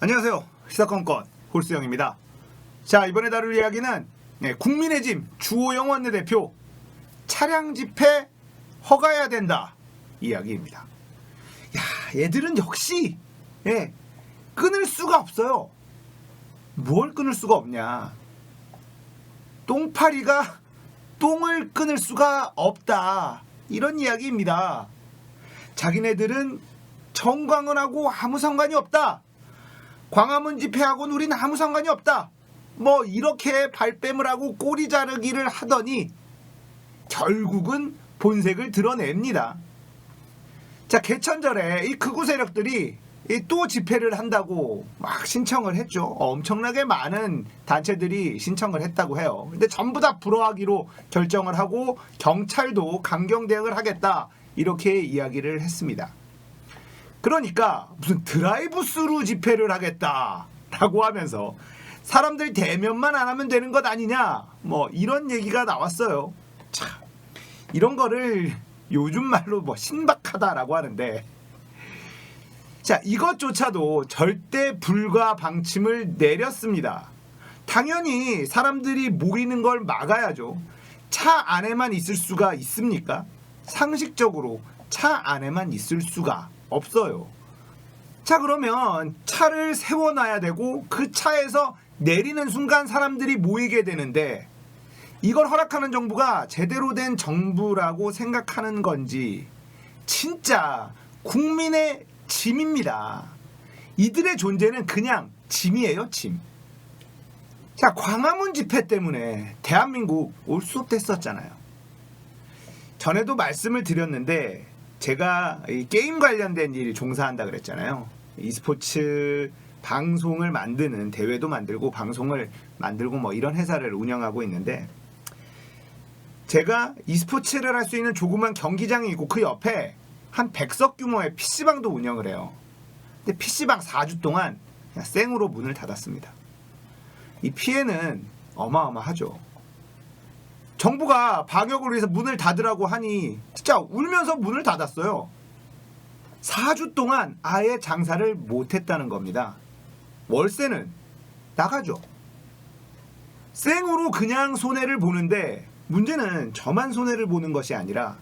안녕하세요. 시사건건 홀수영입니다. 자, 이번에 다룰 이야기는 국민의짐 주호영 원내대표 차량 집회 허가해야 된다 이야기입니다. 야, 얘들은 역시 끊을 수가 없어요. 뭘 끊을 수가 없냐. 똥파리가 똥을 끊을 수가 없다, 이런 이야기입니다. 자기네들은 정광훈하고 아무 상관이 없다, 광화문 집회하고는 우린 아무 상관이 없다, 뭐 이렇게 발뺌을 하고 꼬리 자르기를 하더니 결국은 본색을 드러냅니다. 자, 개천절에 이 극우 세력들이 또 집회를 한다고 막 신청을 했죠. 엄청나게 많은 단체들이 신청을 했다고 해요. 근데 전부 다 불허하기로 결정을 하고 경찰도 강경 대응을 하겠다, 이렇게 이야기를 했습니다. 그러니까 무슨 드라이브 스루 집회를 하겠다라고 하면서 사람들 대면만 안 하면 되는 것 아니냐, 뭐 이런 얘기가 나왔어요. 참, 이런 거를 요즘 말로 뭐 신박하다라고 하는데, 자, 이것조차도 절대 불가 방침을 내렸습니다. 당연히 사람들이 모이는 걸 막아야죠. 차 안에만 있을 수가 있습니까? 상식적으로 차 안에만 있을 수가 없어요. 자, 그러면 차를 세워놔야 되고 그 차에서 내리는 순간 사람들이 모이게 되는데, 이걸 허락하는 정부가 제대로 된 정부라고 생각하는 건지, 진짜 국민의 짐입니다. 이들의 존재는 그냥 짐이에요, 짐. 자, 광화문 집회 때문에 대한민국 올 수 없댔었잖아요. 전에도 말씀을 드렸는데, 제가 이 게임 관련된 일이 종사한다 그랬잖아요. e스포츠 방송을 만드는, 대회도 만들고 방송을 만들고 뭐 이런 회사를 운영하고 있는데, 제가 e스포츠를 할 수 있는 조그만 경기장이 있고 그 옆에 한 100석 규모의 PC방도 운영을 해요. 근데 PC방 4주 동안 그냥 생으로 문을 닫았습니다. 이 피해는 어마어마하죠. 정부가 방역을 위해서 문을 닫으라고 하니 진짜 울면서 문을 닫았어요. 4주 동안 아예 장사를 못했다는 겁니다. 월세는 나가죠. 생으로 그냥 손해를 보는데, 문제는 저만 손해를 보는 것이 아니라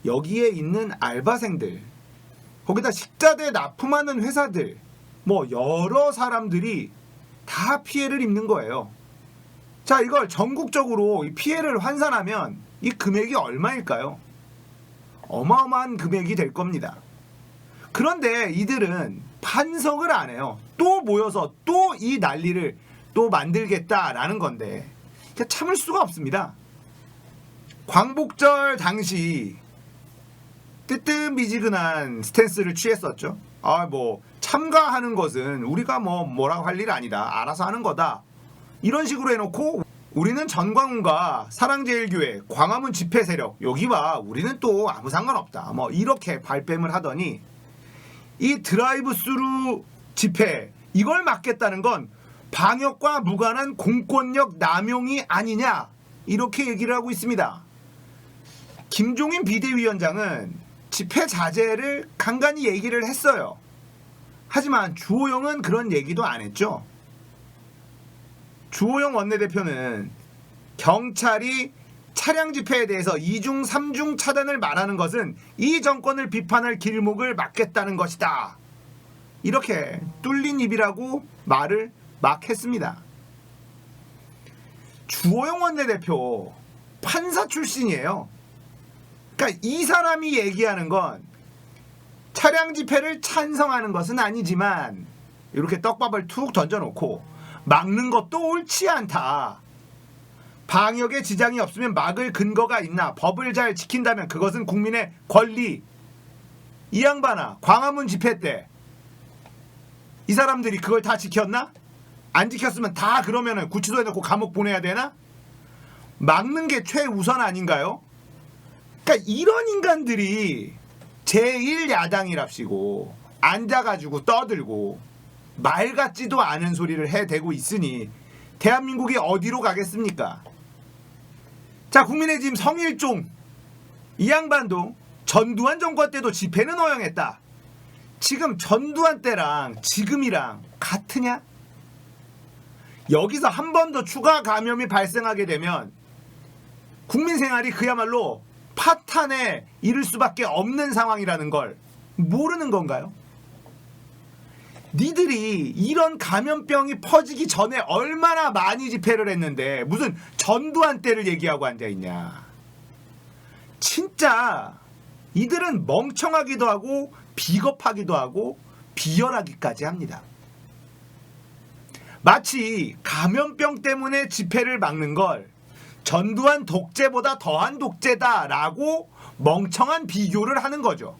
여기에 있는 알바생들, 거기다 식자재 납품하는 회사들, 뭐 여러 사람들이 다 피해를 입는 거예요. 자, 이걸 전국적으로 이 피해를 환산하면 이 금액이 얼마일까요? 어마어마한 금액이 될 겁니다. 그런데 이들은 반성을 안 해요. 또 모여서 또 이 난리를 또 만들겠다라는 건데 참을 수가 없습니다. 광복절 당시 뜨뜻미지근한 스탠스를 취했었죠. 뭐 참가하는 것은 우리가 뭐라고 할 일 아니다, 알아서 하는 거다, 이런 식으로 해놓고 우리는 전광훈과 사랑제일교회, 광화문 집회 세력, 여기와 우리는 또 아무 상관없다, 뭐 이렇게 발뺌을 하더니 이 드라이브 스루 집회, 이걸 막겠다는 건 방역과 무관한 공권력 남용이 아니냐, 이렇게 얘기를 하고 있습니다. 김종인 비대위원장은 집회 자제를 간간히 얘기를 했어요. 하지만 주호영은 그런 얘기도 안 했죠. 주호영 원내대표는 경찰이 차량 집회에 대해서 2중 3중 차단을 말하는 것은 이 정권을 비판할 길목을 막겠다는 것이다, 이렇게 뚫린 입이라고 말을 막 했습니다. 주호영 원내대표 판사 출신이에요. 그러니까 이 사람이 얘기하는 건 차량 집회를 찬성하는 것은 아니지만 이렇게 떡밥을 툭 던져놓고 막는 것도 옳지 않다, 방역에 지장이 없으면 막을 근거가 있나, 법을 잘 지킨다면 그것은 국민의 권리. 이 양반아, 광화문 집회 때 이 사람들이 그걸 다 지켰나? 안 지켰으면 다 그러면은 구치소에 넣고 감옥 보내야 되나? 막는 게 최우선 아닌가요? 그러니까 이런 인간들이 제1야당이랍시고 앉아가지고 떠들고 말 같지도 않은 소리를 해대고 있으니 대한민국이 어디로 가겠습니까? 자, 국민의힘 성일종, 이 양반도 전두환 정권 때도 집회는 허용했다, 지금 전두환 때랑 지금이랑 같으냐? 여기서 한 번 더 추가 감염이 발생하게 되면 국민 생활이 그야말로 파탄에 이를 수밖에 없는 상황이라는 걸 모르는 건가요? 니들이 이런 감염병이 퍼지기 전에 얼마나 많이 집회를 했는데 무슨 전두환 때를 얘기하고 앉아있냐. 진짜 이들은 멍청하기도 하고 비겁하기도 하고 비열하기까지 합니다. 마치 감염병 때문에 집회를 막는 걸 전두환 독재보다 더한 독재다라고 멍청한 비교를 하는 거죠.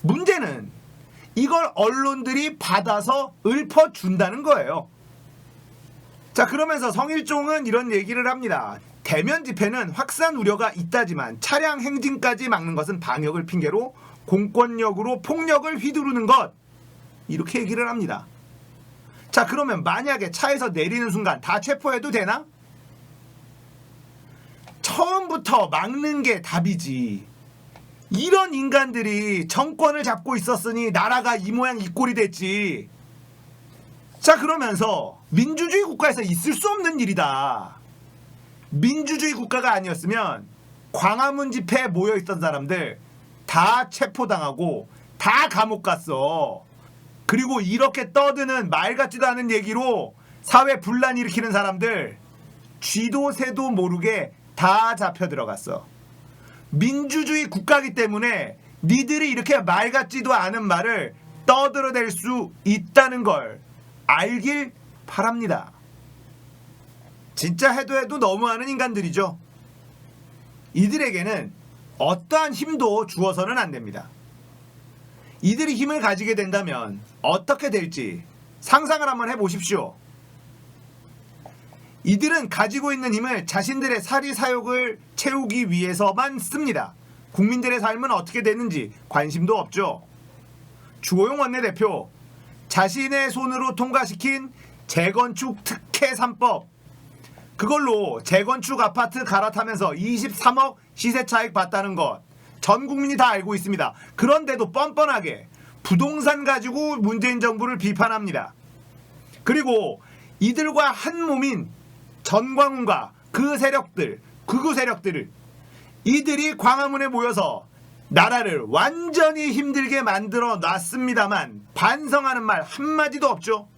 문제는 이걸 언론들이 받아서 읊어준다는 거예요. 자, 그러면서 성일종은 이런 얘기를 합니다. 대면 집회는 확산 우려가 있다지만 차량 행진까지 막는 것은 방역을 핑계로 공권력으로 폭력을 휘두르는 것, 이렇게 얘기를 합니다. 자, 그러면 만약에 차에서 내리는 순간 다 체포해도 되나? 처음부터 막는 게 답이지. 이런 인간들이 정권을 잡고 있었으니 나라가 이 모양 이 꼴이 됐지. 자, 그러면서 민주주의 국가에서 있을 수 없는 일이다. 민주주의 국가가 아니었으면 광화문 집회에 모여있던 사람들 다 체포당하고 다 감옥 갔어. 그리고 이렇게 떠드는 말 같지도 않은 얘기로 사회 분란 일으키는 사람들 쥐도 새도 모르게 다 잡혀 들어갔어. 민주주의 국가이기 때문에 니들이 이렇게 말 같지도 않은 말을 떠들어댈 수 있다는 걸 알길 바랍니다. 진짜 해도 너무하는 인간들이죠. 이들에게는 어떠한 힘도 주어서는 안 됩니다. 이들이 힘을 가지게 된다면 어떻게 될지 상상을 한번 해보십시오. 이들은 가지고 있는 힘을 자신들의 사리사욕을 채우기 위해서만 씁니다. 국민들의 삶은 어떻게 되는지 관심도 없죠. 주호영 원내대표, 자신의 손으로 통과시킨 재건축 특혜 3법, 그걸로 재건축 아파트 갈아타면서 23억 시세 차익 봤다는 것 전 국민이 다 알고 있습니다. 그런데도 뻔뻔하게 부동산 가지고 문재인 정부를 비판합니다. 그리고 이들과 한 몸인 전광훈과 그 세력들, 극우 세력들을 이들이 광화문에 모여서 나라를 완전히 힘들게 만들어 놨습니다만 반성하는 말 한마디도 없죠.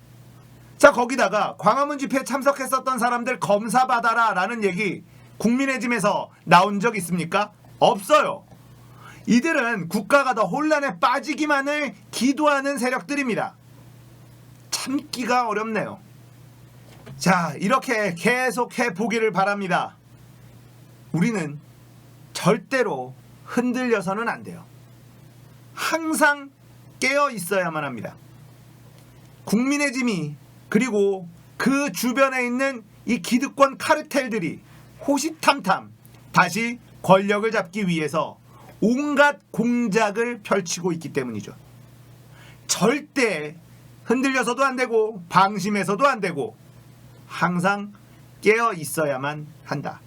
자, 거기다가 광화문 집회에 참석했었던 사람들 검사받아라 라는 얘기 국민의 짐에서 나온 적 있습니까? 없어요. 이들은 국가가 더 혼란에 빠지기만을 기도하는 세력들입니다. 참기가 어렵네요. 자, 이렇게 계속해 보기를 바랍니다. 우리는 절대로 흔들려서는 안 돼요. 항상 깨어 있어야만 합니다. 국민의 짐이 그리고 그 주변에 있는 이 기득권 카르텔들이 호시탐탐 다시 권력을 잡기 위해서 온갖 공작을 펼치고 있기 때문이죠. 절대 흔들려서도 안 되고 방심해서도 안 되고 항상 깨어 있어야만 한다.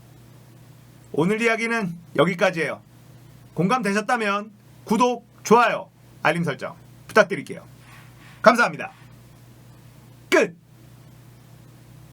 오늘 이야기는 여기까지예요. 공감되셨다면 구독, 좋아요, 알림 설정 부탁드릴게요. 감사합니다.